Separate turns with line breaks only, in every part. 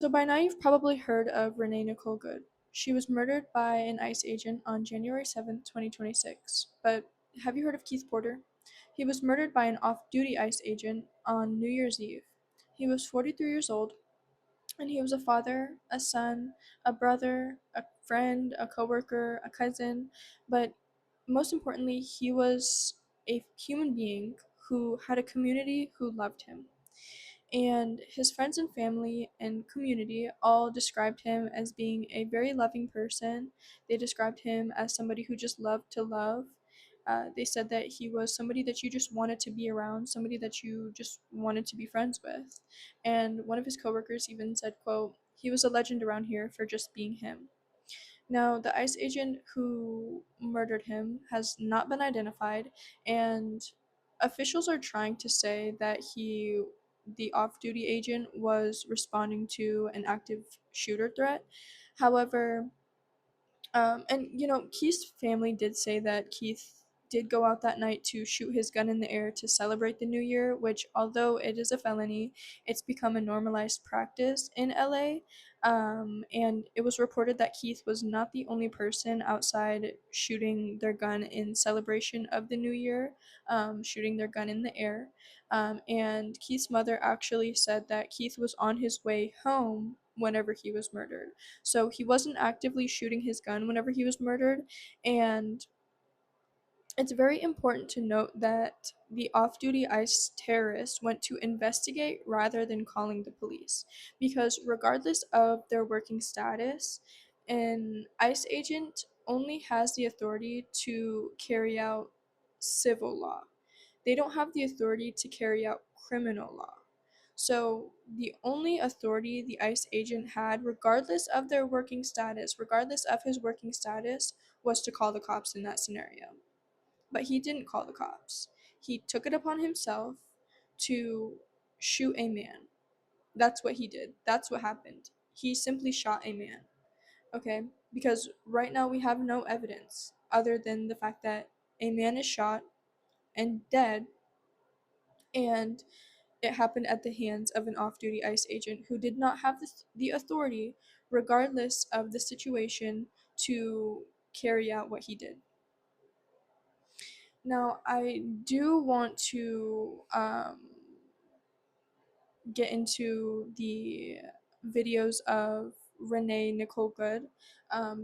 So by now you've probably heard of Renee Nicole Good. She was murdered by an ICE agent on January 7th, 2026. But have you heard of Keith Porter? He was murdered by an off-duty ICE agent on New Year's Eve. He was 43 years old, and he was a father, a son, a brother, a friend, a coworker, a cousin, but most importantly, he was a human being who had a community who loved him. And his friends and family and community all described him as being a very loving person. They described him as somebody who just loved to love. They said that he was somebody that you just wanted to be around, somebody that you just wanted to be friends with. And one of his coworkers even said, quote, "He was a legend around here for just being him." Now, the ICE agent who murdered him has not been identified, and officials are trying to say that the off duty agent, was responding to an active shooter threat. However, and Keith's family did say that Keith did go out that night to shoot his gun in the air to celebrate the new year, which, although it is a felony, it's become a normalized practice in LA. And it was reported that Keith was not the only person outside shooting their gun in celebration of the new year, shooting their gun in the air. And Keith's mother actually said that Keith was on his way home whenever he was murdered. So he wasn't actively shooting his gun whenever he was murdered. And it's very important to note that the off duty ICE terrorist went to investigate rather than calling the police. Because regardless of their working status, an ICE agent only has the authority to carry out civil law. They don't have the authority to carry out criminal law. So the only authority the ICE agent had, regardless of his working status, was to call the cops in that scenario. But he didn't call the cops. He took it upon himself to shoot a man. That's what he did. That's what happened. He simply shot a man. Okay? Because right now we have no evidence other than the fact that a man is shot and dead, and it happened at the hands of an off duty ICE agent who did not have the authority, regardless of the situation, to carry out what he did. Now, I do want to get into the videos of Renee Nicole Good,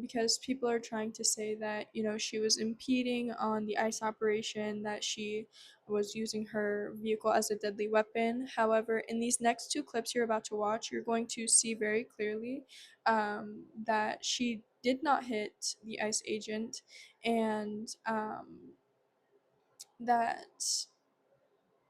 because people are trying to say that she was impeding on the ICE operation, that she was using her vehicle as a deadly weapon. However, in these next two clips you're about to watch, you're going to see very clearly that she did not hit the ICE agent, and that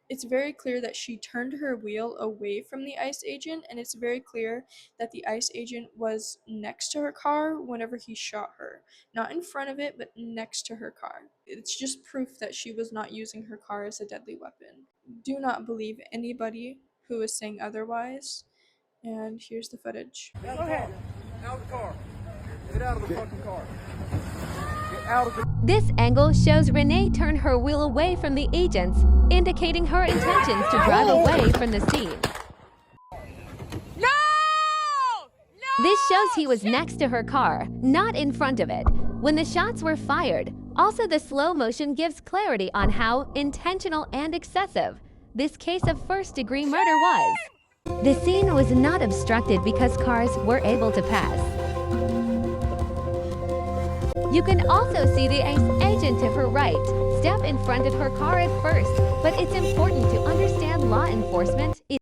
it's very clear that she turned her wheel away from the ICE agent, and it's very clear that the ICE agent was next to her car whenever he shot her. Not in front of it, but next to her car. It's just proof that she was not using her car as a deadly weapon. Do not believe anybody who is saying otherwise. And here's the footage.
Go ahead. Out of the car. Get out of the fucking car. Get out of the...
This angle shows Renee turn her wheel away from the agents, indicating her intentions to drive away from the scene.
No!
This shows he was next to her car, not in front of it, when the shots were fired. Also, the slow motion gives clarity on how intentional and excessive this case of first-degree murder was. The scene was not obstructed because cars were able to pass. You can also see the ICE agent to her right step in front of her car at first, but it's important to understand law enforcement